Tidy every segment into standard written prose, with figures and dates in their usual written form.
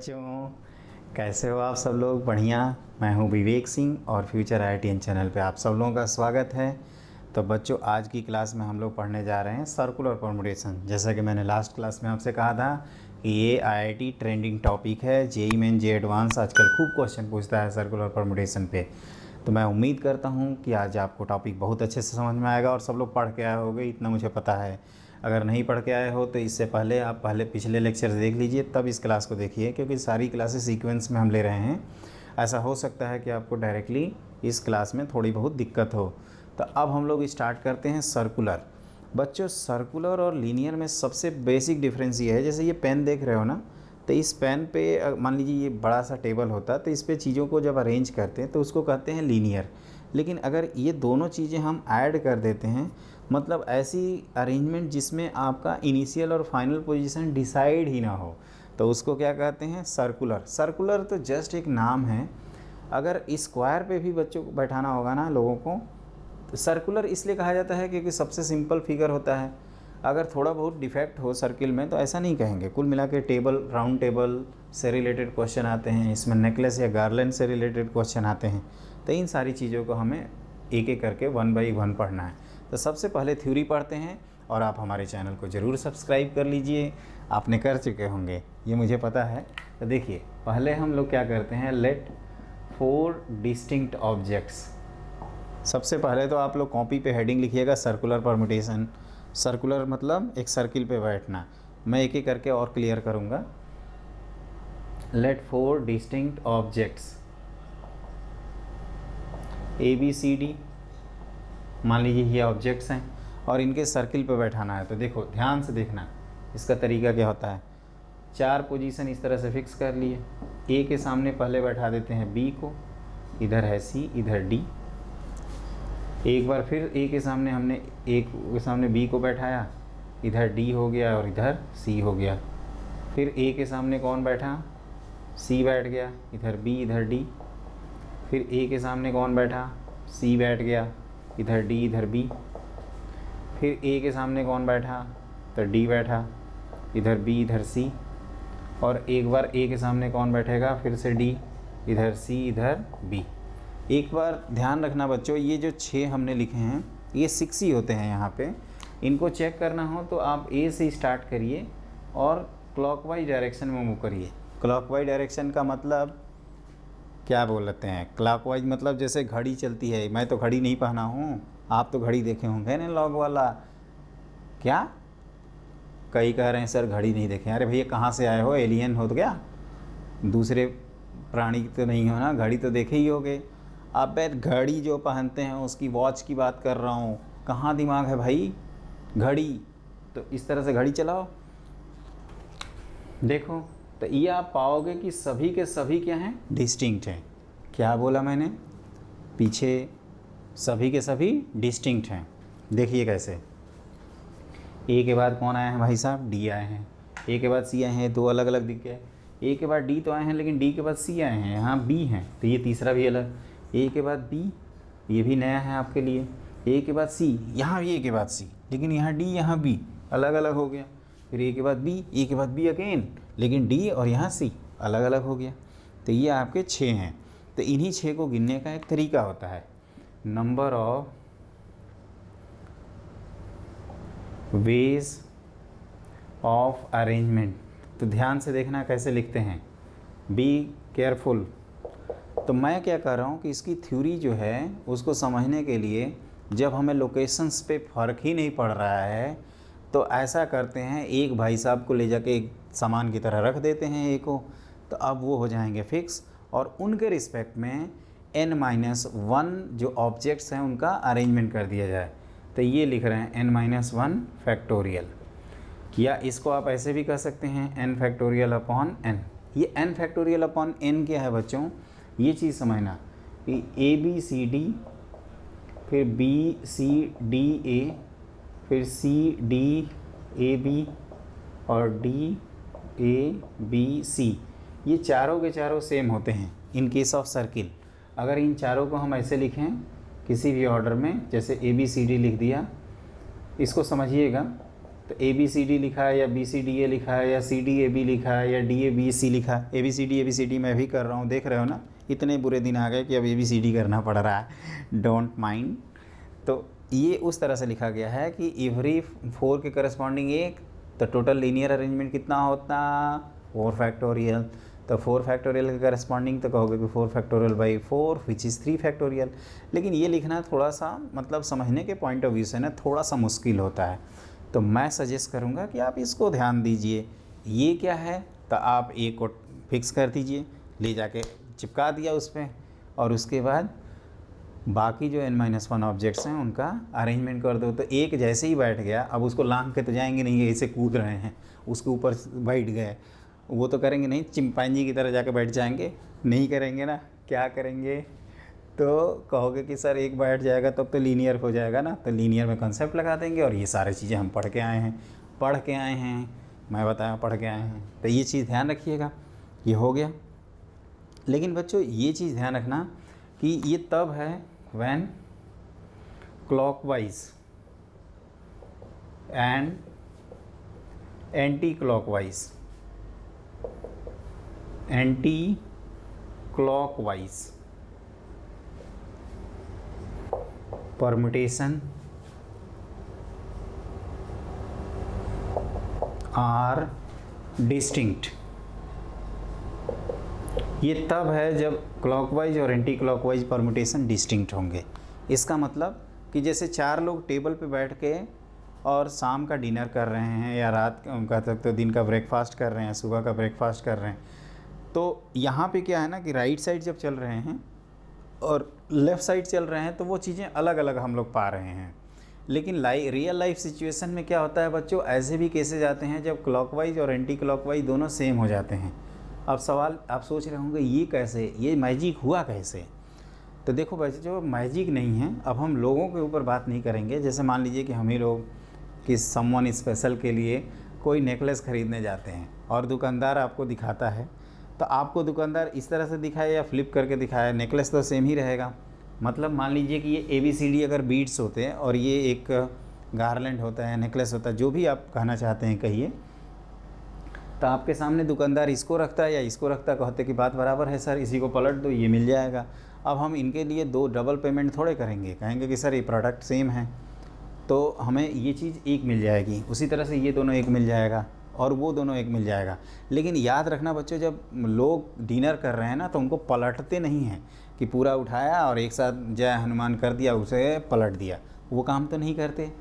बच्चों, कैसे हो आप सब लोग? बढ़िया। मैं हूं विवेक सिंह और फ्यूचर IITian चैनल पे आप सब लोगों का स्वागत है। तो बच्चों, आज की क्लास में हम लोग पढ़ने जा रहे हैं सर्कुलर परम्यूटेशन। जैसा कि मैंने लास्ट क्लास में आपसे कहा था कि ये IIT ट्रेंडिंग टॉपिक है। जेईई मेन जे एडवांस आजकल खूब क्वेश्चन पूछता है सर्कुलर परम्यूटेशन पे। तो मैं उम्मीद करता हूँ कि आज आपको टॉपिक बहुत अच्छे से समझ में आएगा और सब लोग पढ़ के आए होंगे, इतना मुझे पता है। अगर नहीं पढ़ के आए हो तो इससे पहले आप पिछले लेक्चर देख लीजिए, तब इस क्लास को देखिए, क्योंकि सारी क्लासेस सीक्वेंस में हम ले रहे हैं। ऐसा हो सकता है कि आपको डायरेक्टली इस क्लास में थोड़ी बहुत दिक्कत हो। तो अब हम लोग स्टार्ट करते हैं सर्कुलर। बच्चों, सर्कुलर और लीनियर में सबसे बेसिक डिफरेंस ये है, जैसे ये पेन देख रहे हो ना, तो इस पेन पे मान लीजिए ये बड़ा सा टेबल होता है, तो इस पे चीज़ों को जब अरेंज करते हैं तो उसको कहते हैं लीनियर। लेकिन अगर ये दोनों चीज़ें हम ऐड कर देते हैं, मतलब ऐसी अरेंजमेंट जिसमें आपका इनिशियल और फाइनल पोजीशन डिसाइड ही ना हो, तो उसको क्या कहते हैं? सर्कुलर। सर्कुलर तो जस्ट एक नाम है। अगर स्क्वायर पे भी बच्चों को बैठाना होगा ना लोगों को, तो सर्कुलर इसलिए कहा जाता है क्योंकि सबसे सिंपल फिगर होता है। अगर थोड़ा बहुत डिफेक्ट हो सर्किल में तो ऐसा नहीं कहेंगे। कुल मिला के टेबल, राउंड टेबल से रिलेटेड क्वेश्चन आते हैं, इसमें नेकलेस या गार्लैंड से रिलेटेड क्वेश्चन आते हैं। तो इन सारी चीज़ों को हमें एक एक करके 1 बाई 1 पढ़ना है। तो सबसे पहले थ्योरी पढ़ते हैं, और आप हमारे चैनल को ज़रूर सब्सक्राइब कर लीजिए। आपने कर चुके होंगे, ये मुझे पता है। तो देखिए, पहले हम लोग क्या करते हैं, लेट 4 डिस्टिंक्ट ऑब्जेक्ट्स। सबसे पहले तो आप लोग कॉपी पे हेडिंग लिखिएगा सर्कुलर परम्यूटेशन। सर्कुलर मतलब एक सर्किल पे बैठना। मैं एक एक करके और क्लियर करूँगा। लेट 4 डिस्टिंक्ट ऑब्जेक्ट्स ABCD, मान लीजिए ये ऑब्जेक्ट्स हैं और इनके सर्किल पे बैठाना है। तो देखो, ध्यान से देखना इसका तरीका क्या होता है। 4 पोजीशन इस तरह से फिक्स कर लिए। A के सामने पहले बैठा देते हैं B को, इधर है C, इधर D। एक बार फिर A के सामने हमने B को बैठाया, इधर D हो गया और इधर C हो गया। फिर A के सामने कौन बैठा? C बैठ गया, इधर B इधर D। फिर A के सामने कौन बैठा? C बैठ गया, इधर D इधर B। फिर A के सामने कौन बैठा? तो D बैठा, इधर B इधर C। और एक बार A के सामने कौन बैठेगा? फिर से D, इधर C इधर B। एक बार ध्यान रखना बच्चों, ये जो 6 हमने लिखे हैं ये 6 ही होते हैं यहाँ पे। इनको चेक करना हो तो आप A से स्टार्ट करिए और क्लॉकवाइज डायरेक्शन में मूव करिए। क्लॉकवाइज डायरेक्शन का मतलब क्या बोलते हैं? क्लॉकवाइज मतलब जैसे घड़ी चलती है। मैं तो घड़ी नहीं पहना हूँ, आप तो घड़ी देखे होंगे ना, लॉग वाला। क्या कई कह रहे हैं सर घड़ी नहीं देखे। अरे भैया, कहाँ से आए हो? एलियन हो तो क्या? दूसरे प्राणी तो नहीं हो ना, घड़ी तो देखे ही होगे। अब घड़ी जो पहनते हैं उसकी वॉच की बात कर रहा हूँ। कहाँ दिमाग है भाई? घड़ी तो इस तरह से घड़ी चलाओ। देखो, तो ये आप पाओगे कि सभी के सभी क्या हैं? डिस्टिंक्ट हैं। क्या बोला मैंने पीछे? सभी के सभी डिस्टिंक्ट हैं। देखिए कैसे। ए के बाद कौन आए हैं भाई साहब? डी आए हैं। ए के बाद सी आए हैं, 2 अलग अलग दिख गए। ए के बाद डी तो आए हैं, लेकिन डी के बाद सी आए हैं, यहाँ बी हैं, तो ये तीसरा भी अलग। ए के बाद बी, ये भी नया है आपके लिए। ए के बाद सी, यहाँ भी ए के बाद सी, लेकिन यहाँ डी यहाँ बी अलग अलग हो गया। फिर ए के बाद बी, ए के बाद बी अगेन, लेकिन डी और यहाँ सी अलग अलग हो गया। तो ये आपके 6 हैं। तो इन्हीं 6 को गिनने का एक तरीका होता है, number of ways of arrangement. तो ध्यान से देखना कैसे लिखते हैं, बी केयरफुल। तो मैं क्या कर रहा हूँ कि इसकी थ्योरी जो है उसको समझने के लिए, जब हमें लोकेशंस पे फ़र्क ही नहीं पड़ रहा है, तो ऐसा करते हैं, एक भाई साहब को ले जाके एक सामान की तरह रख देते हैं ए को, तो अब वो हो जाएंगे फिक्स, और उनके रिस्पेक्ट में n-1 जो ऑब्जेक्ट्स हैं उनका अरेंजमेंट कर दिया जाए। तो ये लिख रहे हैं n-1 फैक्टोरियल, या इसको आप ऐसे भी कह सकते हैं n फैक्टोरियल अपॉन n। ये n फैक्टोरियल अपॉन n क्या है बच्चों? ये चीज़ समझना कि ABCD, फिर BCDA, फिर CDAB और DABC, ये चारों के चारों सेम होते हैं इन केस ऑफ सर्किल। अगर इन चारों को हम ऐसे लिखें किसी भी ऑर्डर में, जैसे ABCD लिख दिया, इसको समझिएगा। तो ABCD लिखा है या BCDA लिखा है या CDAB लिखा है या DABC लिखा है। ABCD मैं भी कर रहा हूँ, देख रहे हो ना, इतने बुरे दिन आ गए कि अब ABCD करना पड़ रहा है, डोंट माइंड। तो ये उस तरह से लिखा गया है कि एवरी 4 के करस्पॉन्डिंग एक, तो टोटल लीनियर अरेंजमेंट कितना होता, 4 फैक्टोरियल। तो 4 फैक्टोरियल के करस्पॉन्डिंग तो कहोगे कि 4 factorial by 4 which is 3 factorial. लेकिन ये लिखना थोड़ा सा मतलब समझने के पॉइंट ऑफ व्यू से ना थोड़ा सा मुश्किल होता है, तो मैं सजेस्ट करूँगा कि आप इसको ध्यान दीजिए। ये क्या है, तो आप ए को फिक्स कर दीजिए, ले जाके चिपका दिया उस पर, और उसके बाद बाकी जो n-1 ऑब्जेक्ट्स हैं उनका अरेंजमेंट कर दो। तो एक जैसे ही बैठ गया, अब उसको लांग के तो जाएंगे नहीं, ऐसे कूद रहे हैं उसके ऊपर बैठ गए, वो तो करेंगे नहीं, चिंपैंजी की तरह जाके बैठ जाएंगे, नहीं करेंगे ना। क्या करेंगे, तो कहोगे कि सर एक बैठ जाएगा तब तो लीनियर हो जाएगा ना, तो लीनियर में कंसेप्ट लगा देंगे। और ये सारी चीज़ें हम पढ़ के आए हैं, मैं बताया पढ़ के आए हैं, तो ये चीज़ ध्यान रखिएगा। ये हो गया। लेकिन बच्चों ये चीज़ ध्यान रखना कि ये तब है when clockwise and anticlockwise permutation are distinct. ये तब है जब क्लॉकवाइज और एंटी क्लॉकवाइज परमुटेशन डिस्टिंक्ट होंगे। इसका मतलब कि जैसे 4 लोग टेबल पे बैठ के और शाम का डिनर कर रहे हैं या रात का तो दिन का ब्रेकफास्ट कर रहे हैं, सुबह का ब्रेकफास्ट कर रहे हैं, तो यहाँ पे क्या है ना कि राइट साइड जब चल रहे हैं और लेफ़्ट साइड चल रहे हैं तो वो चीज़ें अलग अलग हम लोग पा रहे हैं। लेकिन रियल लाइफ सिचुएशन में क्या होता है बच्चों, ऐसे भी केसेस आते हैं जब क्लॉकवाइज और एंटी क्लॉकवाइज दोनों सेम हो जाते हैं। अब सवाल आप सोच रहे होंगे ये कैसे, ये मैजिक हुआ कैसे। तो देखो बच्चों मैजिक नहीं है। अब हम लोगों के ऊपर बात नहीं करेंगे। जैसे मान लीजिए कि हम ही लोग कि समवन स्पेशल के लिए कोई नेकलेस ख़रीदने जाते हैं और दुकानदार आपको दिखाता है, तो आपको दुकानदार इस तरह से दिखाए या फ्लिप करके दिखाए, नेकलेस तो सेम ही रहेगा। मतलब मान लीजिए कि ये ABCD अगर बीड्स होते हैं और ये एक गारलेंड होता है, नेकलेस होता है, जो भी आप कहना चाहते हैं कहिए, तो आपके सामने दुकानदार इसको रखता है या इसको रखता है, कहते कि बात बराबर है सर, इसी को पलट दो, ये मिल जाएगा। अब हम इनके लिए 2 डबल पेमेंट थोड़े करेंगे, कहेंगे कि सर ये प्रोडक्ट सेम है तो हमें ये चीज़ एक मिल जाएगी, उसी तरह से ये दोनों एक मिल जाएगा और वो दोनों एक मिल जाएगा। लेकिन याद रखना बच्चों, जब लोग डिनर कर रहे हैं ना तो उनको पलटते नहीं हैं कि पूरा उठाया और एक साथ जय हनुमान कर दिया, उसे पलट दिया। वो काम तो नहीं करते।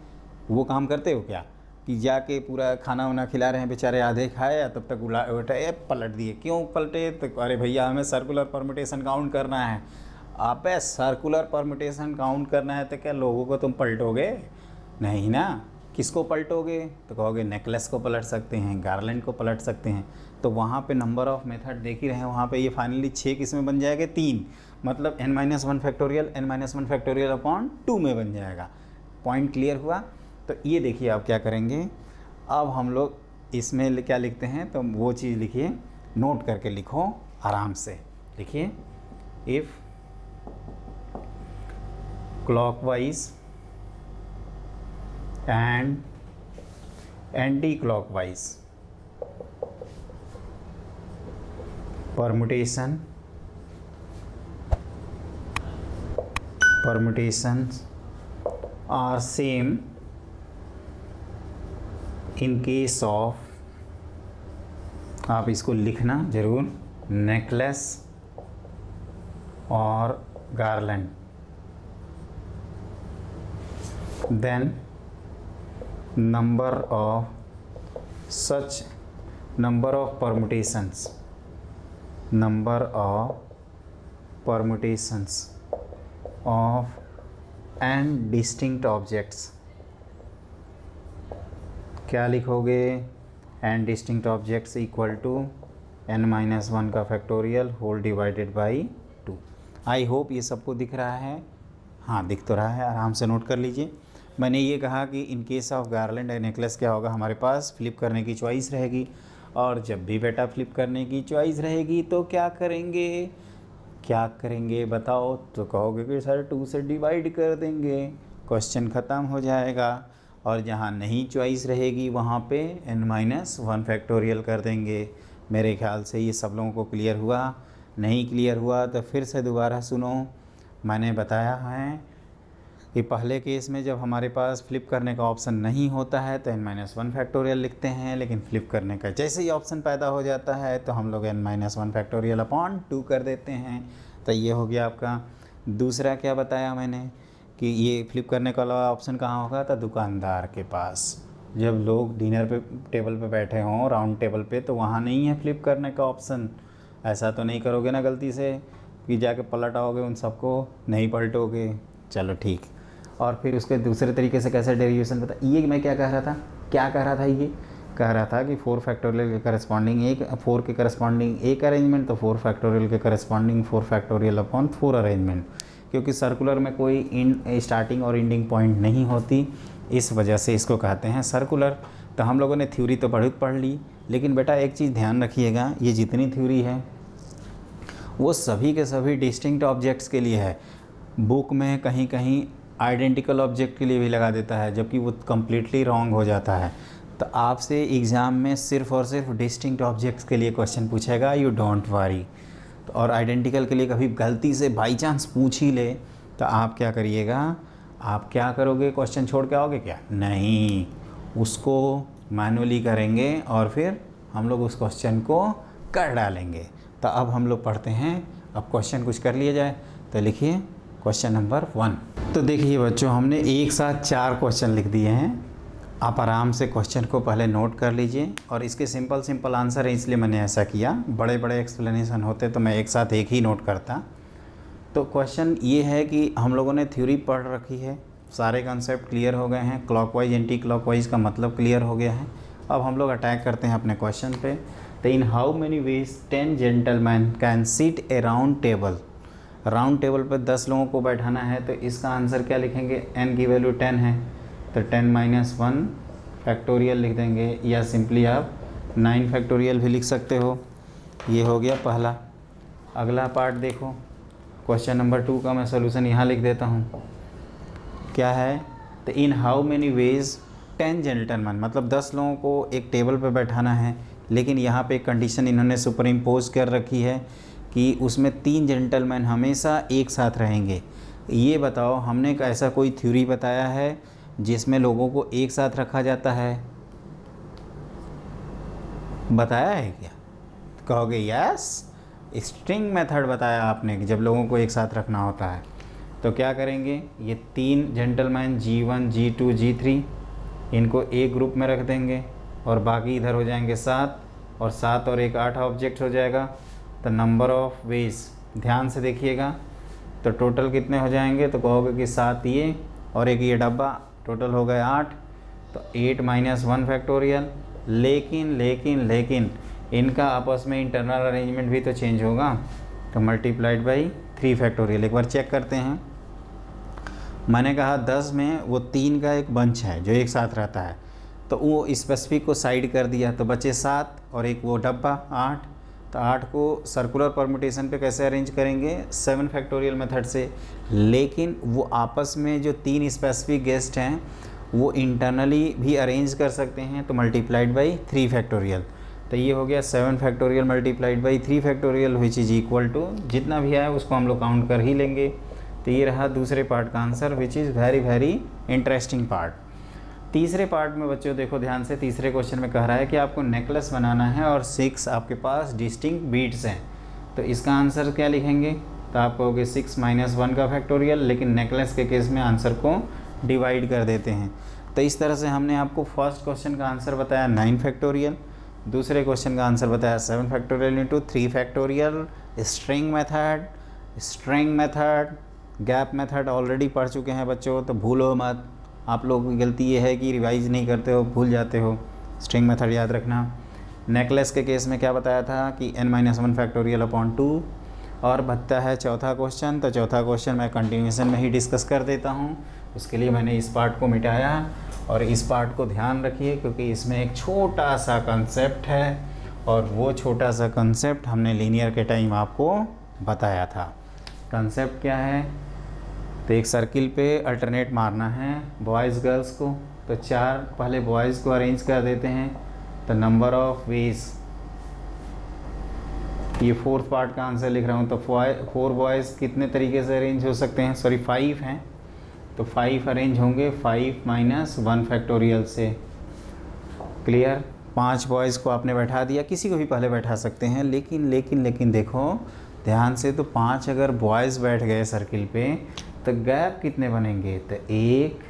वो काम करते हो क्या कि जाके पूरा खाना वाना खिला रहे हैं, बेचारे आधे खाए तब तक उठाए पलट दिए। क्यों पलटे, तो अरे भैया हमें सर्कुलर परमुटेशन काउंट करना है। आप सर्कुलर परमुटेशन काउंट करना है तो क्या लोगों को तुम पलटोगे? नहीं ना। किसको पलटोगे, तो कहोगे नेकलेस को पलट सकते हैं, गारलैंड को पलट सकते हैं। तो वहाँ पे नंबर ऑफ़ मेथड देख ही रहे हैं, वहाँ पे ये फाइनली 6 किस में बन जाएगा, 3। मतलब n-1 फैक्टोरियल अपॉन 2 में बन जाएगा। पॉइंट क्लियर हुआ। तो ये देखिए आप क्या करेंगे, अब हम लोग इसमें क्या लिखते हैं, तो वो चीज़ लिखिए, नोट करके लिखो आराम से। लिखिए if clockwise and anti clockwise permutations are same in case of, आप इसको लिखना ज़रूर, नेकलेस और garland, then number of permutations of and distinct objects। क्या लिखोगे, and distinct objects equal to n-1 का factorial whole divided by 2। I hope ये सबको दिख रहा है। हाँ दिख तो रहा है, आराम से नोट कर लीजिए। मैंने ये कहा कि in case of garland and necklace क्या होगा, हमारे पास फ्लिप करने की चॉइस रहेगी। और जब भी बेटा फ्लिप करने की चॉइस रहेगी तो क्या करेंगे बताओ, तो कहोगे कि सर 2 से डिवाइड कर देंगे, क्वेश्चन ख़त्म हो जाएगा। और जहाँ नहीं चॉइस रहेगी वहाँ पे n-1 फैक्टोरियल कर देंगे। मेरे ख्याल से ये सब लोगों को क्लियर हुआ। नहीं क्लियर हुआ तो फिर से दोबारा सुनो। मैंने बताया है कि पहले केस में जब हमारे पास फ्लिप करने का ऑप्शन नहीं होता है तो n-1 फैक्टोरियल लिखते हैं, लेकिन फ्लिप करने का जैसे ही ऑप्शन पैदा हो जाता है तो हम लोग n-1 फैक्टोरियल अपॉन 2 कर देते हैं। तो ये हो गया आपका। दूसरा क्या बताया मैंने कि ये फ्लिप करने का वाला ऑप्शन कहाँ होगा, तो दुकानदार के पास। जब लोग डिनर पे टेबल पे बैठे हों राउंड टेबल पे, तो वहाँ नहीं है फ्लिप करने का ऑप्शन। ऐसा तो नहीं करोगे ना गलती से कि जाके पलट आओगे, उन सबको नहीं पलटोगे। चलो ठीक। और फिर उसके दूसरे तरीके से कैसे डेरिवेशन बता, ये मैं क्या कह रहा था, ये कह रहा था कि 4 फैक्टोरियल के करस्पॉन्डिंग 4 के करस्पॉन्डिंग एक अरेंजमेंट, तो 4 फैक्टोरियल के करस्पॉन्डिंग 4 फैक्टोरियल अपॉन 4 अरेंजमेंट। क्योंकि सर्कुलर में कोई स्टार्टिंग और एंडिंग पॉइंट नहीं होती, इस वजह से इसको कहते हैं सर्कुलर। तो हम लोगों ने थ्योरी तो बहुत पढ़ ली, लेकिन बेटा एक चीज़ ध्यान रखिएगा, ये जितनी थ्योरी है वो सभी के सभी डिस्टिंक्ट ऑब्जेक्ट्स के लिए है। बुक में कहीं कहीं आइडेंटिकल ऑब्जेक्ट के लिए भी लगा देता है, जबकि वो कम्प्लीटली रॉन्ग हो जाता है। तो आपसे एग्ज़ाम में सिर्फ और सिर्फ डिस्टिंक्ट ऑब्जेक्ट्स के लिए क्वेश्चन पूछेगा, यू डोंट वरी। तो और आइडेंटिकल के लिए कभी गलती से बाई चांस पूछ ही ले तो आप क्या करिएगा, आप क्या करोगे, क्वेश्चन छोड़ के आओगे क्या? नहीं, उसको मैनुअली करेंगे और फिर हम लोग उस क्वेश्चन को कर डालेंगे। तो अब हम लोग पढ़ते हैं, अब क्वेश्चन कुछ कर लिया जाए। तो लिखिए क्वेश्चन नंबर 1। तो देखिए बच्चों, हमने एक साथ 4 क्वेश्चन लिख दिए हैं। आप आराम से क्वेश्चन को पहले नोट कर लीजिए, और इसके सिंपल आंसर है इसलिए मैंने ऐसा किया। बड़े बड़े एक्सप्लेनेशन होते तो मैं एक साथ एक ही नोट करता। तो क्वेश्चन ये है कि हम लोगों ने थ्योरी पढ़ रखी है, सारे कंसेप्ट क्लियर हो गए हैं, क्लॉकवाइज एंटी क्लॉकवाइज का मतलब क्लियर हो गया है। अब हम लोग अटैक करते हैं अपने क्वेश्चन पे। तो in how many ways 10 gentleman can sit A round table. Round table पर 10 लोगों को बैठाना है, तो इसका आंसर क्या लिखेंगे, n की वैल्यू 10 है तो 10-1 फैक्टोरियल लिख देंगे, या सिंपली आप 9 फैक्टोरियल भी लिख सकते हो। ये हो गया पहला। अगला पार्ट देखो, क्वेश्चन नंबर 2 का मैं सोल्यूशन यहाँ लिख देता हूँ। क्या है, तो in how many ways 10 gentleman, मतलब 10 लोगों को एक टेबल पर बैठाना है, लेकिन यहाँ पे एक कंडीशन इन्होंने सुपर इम्पोज कर रखी है कि उसमें 3 जेंटलमैन हमेशा एक साथ रहेंगे। ये बताओ, हमने ऐसा कोई थ्योरी बताया है जिसमें लोगों को एक साथ रखा जाता है? बताया है क्या? कहोगे यस, स्ट्रिंग मेथड बताया आपने कि जब लोगों को एक साथ रखना होता है। तो क्या करेंगे, ये 3 जेंटलमैन G1 G2 G3 इनको एक ग्रुप में रख देंगे, और बाकी इधर हो जाएंगे 7, और 7 और 1 8 ऑब्जेक्ट हो जाएगा। तो नंबर ऑफ वेज ध्यान से देखिएगा, तो टोटल कितने हो जाएंगे, तो कहोगे कि 7 ये और एक ये डब्बा, टोटल हो गए 8। तो 8-1 फैक्टोरियल। लेकिन इनका आपस में इंटरनल अरेंजमेंट भी तो चेंज होगा, तो मल्टीप्लाइड बाई 3 फैक्टोरियल। एक बार चेक करते हैं। मैंने कहा 10 में वो 3 का एक बंच है जो एक साथ रहता है, तो वो स्पेसिफिक को साइड कर दिया, तो बचे 7 और एक वो डब्बा 8। तो 8 को सर्कुलर परम्यूटेशन पे कैसे अरेंज करेंगे, 7 फैक्टोरियल मेथड से। लेकिन वो आपस में जो 3 स्पेसिफिक गेस्ट हैं वो इंटरनली भी अरेंज कर सकते हैं, तो मल्टीप्लाइड बाई 3 फैक्टोरियल। तो ये हो गया 7 factorial multiplied by 3 factorial, which is equal to, जितना भी आया उसको हम लोग काउंट कर ही लेंगे। तो ये रहा दूसरे पार्ट का answer, which is very interesting part. तीसरे पार्ट में बच्चों देखो ध्यान से, तीसरे क्वेश्चन में कह रहा है कि आपको नेकलेस बनाना है और 6 आपके पास डिस्टिंक्ट बीट्स हैं। तो इसका आंसर क्या लिखेंगे, तो आप कहोगे 6-1 का फैक्टोरियल, लेकिन नेकलेस के केस में आंसर को डिवाइड कर देते हैं। तो इस तरह से हमने आपको फर्स्ट क्वेश्चन का आंसर बताया 9 फैक्टोरियल, दूसरे क्वेश्चन का आंसर बताया 7 factorial into 3 factorial. String method, gap method already पढ़ चुके हैं बच्चों, तो भूलो मत। आप लोगों की गलती ये है कि रिवाइज नहीं करते हो, भूल जाते हो। स्ट्रिंग मेथड याद रखना। नेकलेस के केस में क्या बताया था कि n-1 फैक्टोरियल अपॉन 2। और बचता है चौथा क्वेश्चन, तो चौथा क्वेश्चन मैं कंटिन्यूएशन में ही डिस्कस कर देता हूँ। उसके लिए मैंने इस पार्ट को मिटाया, और इस पार्ट को ध्यान रखिए क्योंकि इसमें एक छोटा सा कंसेप्ट है, और वो छोटा सा कंसेप्ट हमने लीनियर के टाइम आपको बताया था। कंसेप्ट क्या है, तो एक सर्किल पे अल्टरनेट मारना है बॉयज़ गर्ल्स को, तो 4 पहले बॉयज़ को अरेंज कर देते हैं। तो नंबर ऑफ वेज, ये फोर्थ पार्ट का आंसर लिख रहा हूँ। तो 4 बॉयज़ कितने तरीके से अरेंज हो सकते हैं, सॉरी 5 हैं, तो 5 अरेंज होंगे 5 - 1 फैक्टोरियल से। क्लियर। 5 बॉयज़ को आपने बैठा दिया, किसी को भी पहले बैठा सकते हैं, लेकिन देखो ध्यान से, तो 5 अगर बॉयज़ बैठ गए सर्किल पे तो गैप कितने बनेंगे, तो 1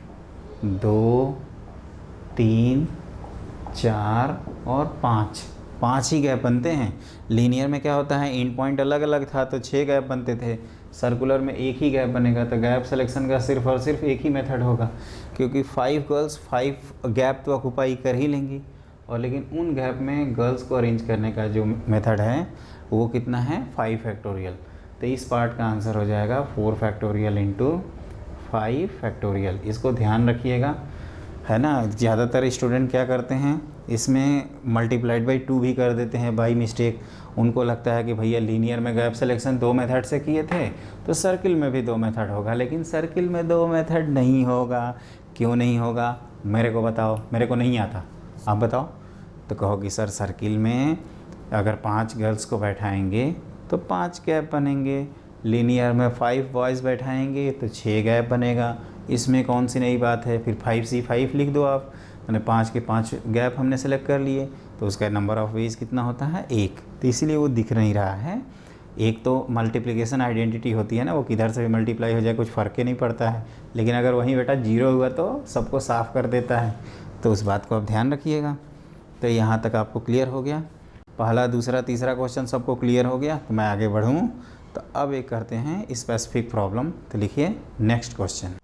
2 3 4 और 5 ही गैप बनते हैं। लीनियर में क्या होता है, एंड पॉइंट अलग अलग था तो 6 गैप बनते थे, सर्कुलर में एक ही गैप बनेगा। तो गैप सिलेक्शन का सिर्फ और सिर्फ एक ही मेथड होगा, क्योंकि 5 गर्ल्स 5 गैप तो ऑक्यूपाई कर ही लेंगी, और लेकिन उन गैप में गर्ल्स को अरेंज करने का जो मेथड है वो कितना है, 5 फैक्टोरियल। तो इस पार्ट का आंसर हो जाएगा 4 फैक्टोरियल इंटू 5 फैक्टोरियल। इसको ध्यान रखिएगा, है ना। ज़्यादातर स्टूडेंट क्या करते हैं, इसमें मल्टीप्लाइड बाई 2 भी कर देते हैं बाई मिस्टेक। उनको लगता है कि भैया लीनियर में गैप सिलेक्शन 2 मेथड से किए थे तो सर्किल में भी 2 मेथड होगा, लेकिन सर्किल में 2 मेथड नहीं होगा। क्यों नहीं होगा, मेरे को बताओ, मेरे को नहीं आता, आप बताओ। तो कहो कि सर सर्किल में अगर 5 गर्ल्स को बैठाएंगे तो 5 गैप बनेंगे, लीनियर में 5 बॉयज़ बैठाएंगे तो 6 गैप बनेगा। इसमें कौन सी नई बात है, फिर 5C5 लिख दो आप, मैंने 5 के 5 गैप हमने सेलेक्ट कर लिए, तो उसका नंबर ऑफ वेज कितना होता है, 1। तो इसीलिए वो दिख नहीं रहा है। एक तो मल्टीप्लिकेशन आइडेंटिटी होती है ना, वो किधर से भी मल्टीप्लाई हो जाए कुछ फ़र्क ही नहीं पड़ता है, लेकिन अगर वहीं बेटा 0 हुआ तो सबको साफ़ कर देता है। तो उस बात को आप ध्यान रखिएगा। तो यहाँ तक आपको क्लियर हो गया, पहला दूसरा तीसरा क्वेश्चन सबको क्लियर हो गया। तो मैं आगे बढ़ूँ, तो अब एक करते हैं स्पेसिफिक प्रॉब्लम। तो लिखिए नेक्स्ट क्वेश्चन।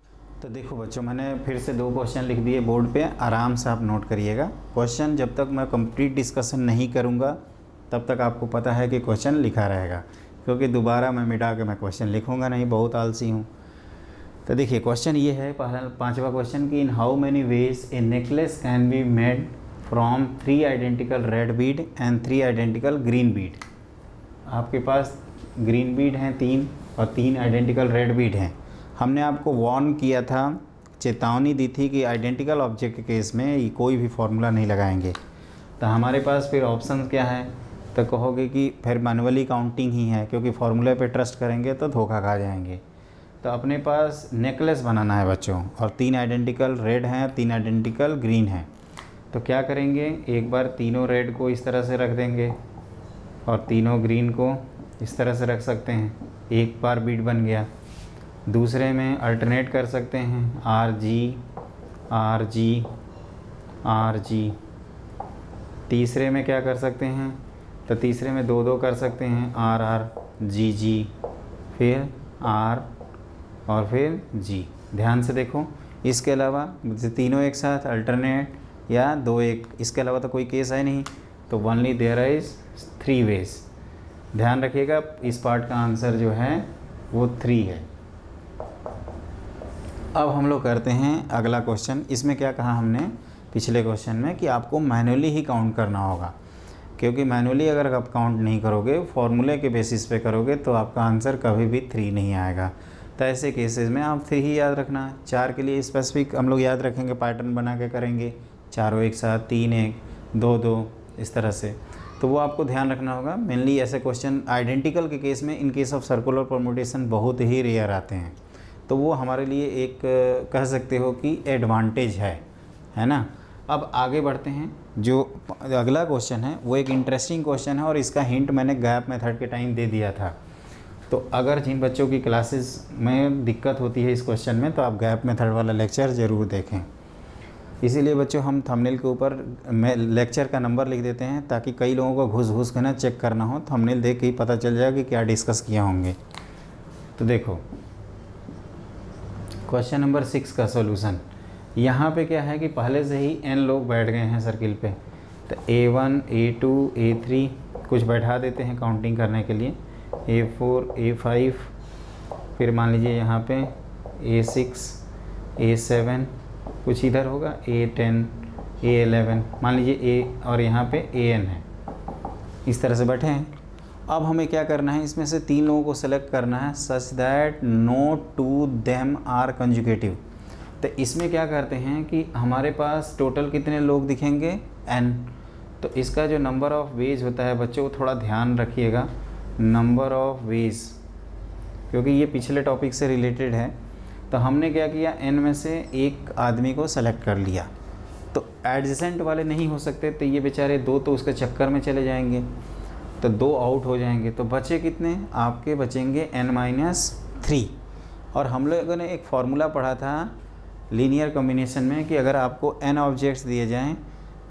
तो देखो बच्चों, मैंने फिर से 2 क्वेश्चन लिख दिए बोर्ड पे, आराम से आप नोट करिएगा। क्वेश्चन जब तक मैं कंप्लीट डिस्कशन नहीं करूँगा तब तक आपको पता है कि क्वेश्चन लिखा रहेगा, क्योंकि दोबारा मैं मिटा के मैं क्वेश्चन लिखूँगा नहीं, बहुत आलसी हूँ। तो देखिए क्वेश्चन ये है, पहला 5वां क्वेश्चन कि in how many ways A necklace can be made from 3 identical red Beed and 3 identical green Beed. आपके पास ग्रीन बीड हैं 3 और 3 आइडेंटिकल रेड बीड हैं। हमने आपको वार्न किया था, चेतावनी दी थी कि आइडेंटिकल ऑब्जेक्ट के केस में कोई भी फार्मूला नहीं लगाएंगे। तो हमारे पास फिर ऑप्शन क्या है, तो कहोगे कि फिर मैनुअली काउंटिंग ही है, क्योंकि फार्मूले पे ट्रस्ट करेंगे तो धोखा खा जाएंगे। तो अपने पास नेकलेस बनाना है बच्चों, और 3 आइडेंटिकल रेड हैं, 3 आइडेंटिकल ग्रीन हैं। तो क्या करेंगे, एक बार तीनों रेड को इस तरह से रख देंगे और तीनों ग्रीन को इस तरह से रख सकते हैं, एक बार बीट बन गया। दूसरे में अल्टरनेट कर सकते हैं, आर जी आर जी। तीसरे में क्या कर सकते हैं, तो तीसरे में 2 कर सकते हैं, आर जी, फिर आर और फिर जी। ध्यान से देखो, इसके अलावा तीनों एक साथ अल्टरनेट या 2 1, इसके अलावा तो कोई केस है नहीं। तो ओनली देयर इज़ 3 वेज। ध्यान रखिएगा, इस पार्ट का आंसर जो है वो 3 है। अब हम लोग करते हैं अगला क्वेश्चन। इसमें क्या कहा हमने पिछले क्वेश्चन में कि आपको मैनुअली ही काउंट करना होगा, क्योंकि मैनुअली अगर आप काउंट नहीं करोगे, फॉर्मूले के बेसिस पे करोगे, तो आपका आंसर कभी भी 3 नहीं आएगा। तो ऐसे केसेस में आप 3 ही याद रखना है। 4 के लिए स्पेसिफिक हम लोग याद रखेंगे, पैटर्न बना के करेंगे, चारों एक साथ, 3 1 2 2 इस तरह से। तो वो आपको ध्यान रखना होगा। मेनली ऐसे क्वेश्चन आइडेंटिकल के केस में, in case of circular permutation बहुत ही रेयर आते हैं, तो वो हमारे लिए एक कह सकते हो कि एडवांटेज है ना। अब आगे बढ़ते हैं। जो अगला क्वेश्चन है वो एक इंटरेस्टिंग क्वेश्चन है, और इसका हिंट मैंने गैप मेथड के टाइम दे दिया था। तो अगर जिन बच्चों की क्लासेस में दिक्कत होती है इस क्वेश्चन में, तो आप गैप मेथड वाला लेक्चर ज़रूर देखें। इसीलिए बच्चों हम थंबनेल के ऊपर लेक्चर का नंबर लिख देते हैं, ताकि कई लोगों को घुस के ना चेक करना हो, थंबनेल देख के ही पता चल जाए कि क्या डिस्कस किया होंगे। तो देखो क्वेश्चन नंबर 6 का सॉल्यूशन। यहाँ पे क्या है कि पहले से ही n लोग बैठ गए हैं सर्किल पे, तो A1 A2 A3 कुछ बैठा देते हैं काउंटिंग करने के लिए, A4 A5, फिर मान लीजिए यहाँ पे A6 A7, कुछ इधर होगा A10 A11, मान लीजिए A, और यहाँ पे AN है। इस तरह से बैठे हैं। अब हमें क्या करना है, इसमें से 3 लोगों को सेलेक्ट करना है such that no two them are conjugative. तो इसमें क्या करते हैं कि हमारे पास टोटल कितने लोग दिखेंगे, n। तो इसका जो नंबर ऑफ़ वेज होता है बच्चों को थोड़ा ध्यान रखिएगा, नंबर ऑफ़ वेज, क्योंकि ये पिछले टॉपिक से रिलेटेड है। तो हमने क्या किया, n में से एक आदमी को सेलेक्ट कर लिया। तो एडजेसेंट वाले नहीं हो सकते, तो ये बेचारे 2 तो उसके चक्कर में चले जाएंगे, तो 2 आउट हो जाएंगे। तो बचे कितने आपके, बचेंगे n-3। और हम लोगों ने एक फार्मूला पढ़ा था लीनियर कॉम्बिनेशन में कि अगर आपको n ऑब्जेक्ट्स दिए जाएं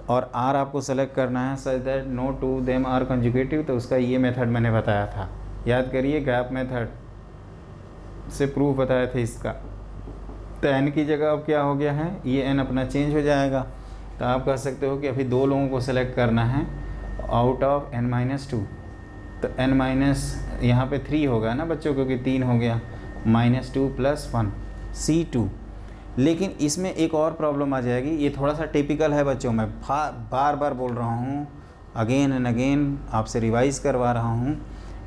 और r आपको सेलेक्ट करना है such that no two them are conjugative, तो उसका ये मेथड मैंने बताया था, याद करिए, गैप मेथड से प्रूफ बताया था इसका। तो n की जगह अब क्या हो गया है, ये n अपना चेंज हो जाएगा। तो आप कह सकते हो कि अभी 2 लोगों को सेलेक्ट करना है आउट ऑफ n-2। तो n माइनस यहाँ पे 3 होगा ना बच्चों, क्योंकि 3 हो गया, -2 + 1 C2। लेकिन इसमें एक और प्रॉब्लम आ जाएगी, ये थोड़ा सा टिपिकल है बच्चों, मैं बार बार बोल रहा हूँ, अगेन एंड अगेन आपसे रिवाइज़ करवा रहा हूँ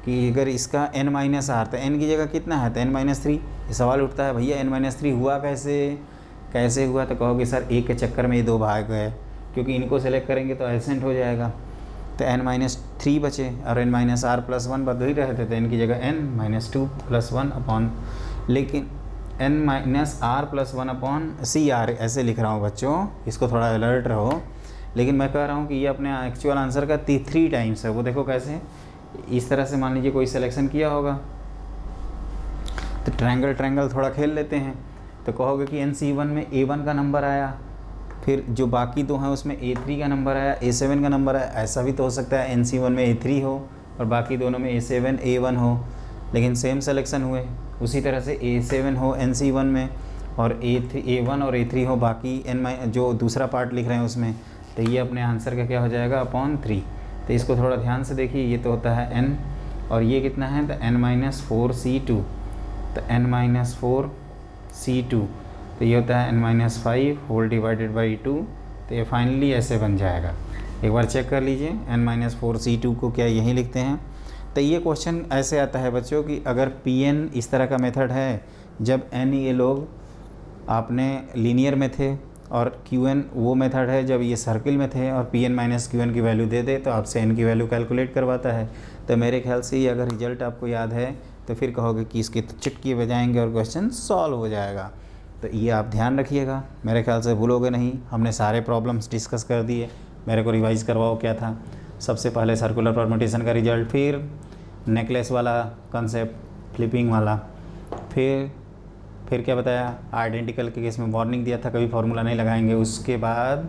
कि अगर इसका n-r, तो n की जगह कितना है, तो n-3। ये सवाल उठता है भैया n-3 हुआ कैसे हुआ, तो कहोगे सर एक के चक्कर में ये 2 भाग गए, क्योंकि इनको सेलेक्ट करेंगे तो एडजेसेंट हो जाएगा। तो n-3 बचे और n-r + 1 बदल ही रहे थे, तो n की जगह n-2 + 1 अपॉन, लेकिन n-r + 1 अपॉन CR ऐसे लिख रहा हूँ बच्चों, इसको थोड़ा अलर्ट रहो। लेकिन मैं कह रहा हूँ कि ये अपने एक्चुअल आंसर का 3 टाइम्स है। वो देखो कैसे, इस तरह से मान लीजिए कोई सिलेक्शन किया होगा, तो ट्रायंगल थोड़ा खेल लेते हैं। तो कहोगे कि NC1 में A1 का नंबर आया, फिर जो बाकी 2 हैं उसमें A3 का नंबर आया, A7 का नंबर आया। ऐसा भी तो हो सकता है NC1 में A3 हो और बाकी दोनों में A7 A1 हो, लेकिन सेम सिलेक्शन हुए। उसी तरह से A7 हो NC1 में और A1 और A3 हो बाकी जो दूसरा पार्ट लिख रहे हैं उसमें, तो ये अपने आंसर का क्या हो जाएगा, अपॉन 3। तो इसको थोड़ा ध्यान से देखिए, ये तो होता है n और ये कितना है, तो n-4 C2। तो n-4 C2, तो ये होता है n-5 होल डिवाइडेड बाई 2। तो ये फाइनली ऐसे बन जाएगा। एक बार चेक कर लीजिए, n-4 C2 को क्या यहीं लिखते हैं। तो ये क्वेश्चन ऐसे आता है बच्चों कि अगर Pn इस तरह का मेथड है, जब n ये लोग आपने लीनियर में थे, और Qn वो मेथड है जब ये सर्किल में थे, और Pn माइनस Qn की वैल्यू दे दे तो आपसे n की वैल्यू कैलकुलेट करवाता है। तो मेरे ख्याल से ये अगर रिजल्ट आपको याद है तो फिर कहोगे कि इसके चुटकी बजाएंगे और क्वेश्चन सॉल्व हो जाएगा। तो ये आप ध्यान रखिएगा, मेरे ख्याल से भूलोगे नहीं। हमने सारे प्रॉब्लम्स डिस्कस कर दिए, मेरे को रिवाइज़ करवाओ क्या था। सबसे पहले सर्कुलर परम्यूटेशन का रिजल्ट, फिर नेकलेस वाला कॉन्सेप्ट, फ्लिपिंग वाला, फिर क्या बताया, आइडेंटिकल के केस में वार्निंग दिया था कभी फार्मूला नहीं लगाएंगे। उसके बाद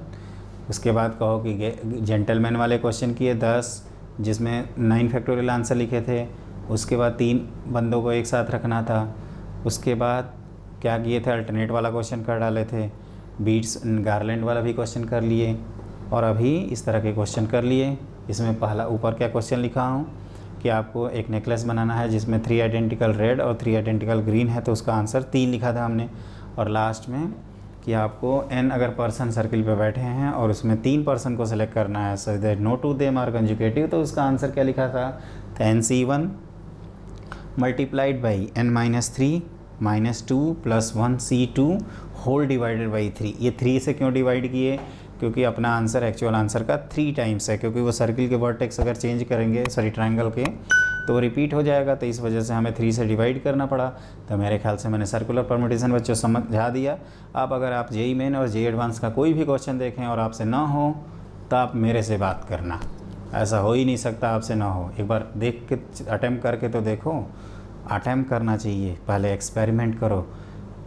कहो कि जेंटलमैन वाले क्वेश्चन किए 10, जिसमें 9 फैक्टोरियल आंसर लिखे थे। उसके बाद 3 बंदों को एक साथ रखना था। उसके बाद क्या किए थे, अल्टरनेट वाला क्वेश्चन कर डाले थे, बीट्स गार्लैंड वाला भी क्वेश्चन कर लिए, और अभी इस तरह के क्वेश्चन कर लिए। इसमें पहला ऊपर क्या क्वेश्चन लिखा हूँ कि आपको एक नेकलेस बनाना है जिसमें 3 आइडेंटिकल रेड और 3 आइडेंटिकल ग्रीन है, तो उसका आंसर 3 लिखा था हमने। और लास्ट में कि आपको n अगर पर्सन सर्किल पे बैठे हैं और उसमें 3 पर्सन को सेलेक्ट करना है such that no two them are conjugative, तो उसका आंसर क्या लिखा था, तो NC1 multiplied by n-3 -2 + 1 C2 whole divided by 3। ये 3 से क्यों डिवाइड किए, क्योंकि अपना आंसर एक्चुअल आंसर का 3 टाइम्स है, क्योंकि वो सर्किल के वर्टेक्स अगर चेंज करेंगे, सॉरी ट्रायंगल के, तो वो रिपीट हो जाएगा। तो इस वजह से हमें 3 से डिवाइड करना पड़ा। तो मेरे ख्याल से मैंने सर्कुलर परम्यूटेशन बच्चों समझा दिया। अब अगर आप JEE मेन और JEE एडवांस का कोई भी क्वेश्चन देखें और आपसे ना हो, तो आप मेरे से बात करना, ऐसा हो ही नहीं सकता आपसे ना हो। एक बार देख के अटैम्प्ट करके तो देखो, अटैम्प्ट करना चाहिए, पहले एक्सपेरिमेंट करो।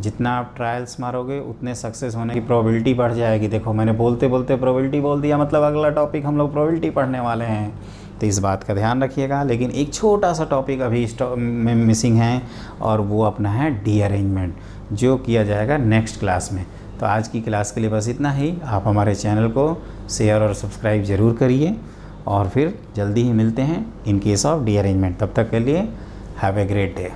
जितना आप ट्रायल्स मारोगे उतने सक्सेस होने की प्रोबेबिलिटी बढ़ जाएगी। देखो मैंने बोलते बोलते प्रोबेबिलिटी बोल दिया, मतलब अगला टॉपिक हम लोग प्रोबेबिलिटी पढ़ने वाले हैं, तो इस बात का ध्यान रखिएगा। लेकिन एक छोटा सा टॉपिक अभी में मिसिंग है, और वो अपना है डी अरेंजमेंट, जो किया जाएगा नेक्स्ट क्लास में। तो आज की क्लास के लिए बस इतना ही। आप हमारे चैनल को शेयर और सब्सक्राइब ज़रूर करिए, और फिर जल्दी ही मिलते हैं in case of D arrangement. तब तक के लिए हैव ए ग्रेट डे।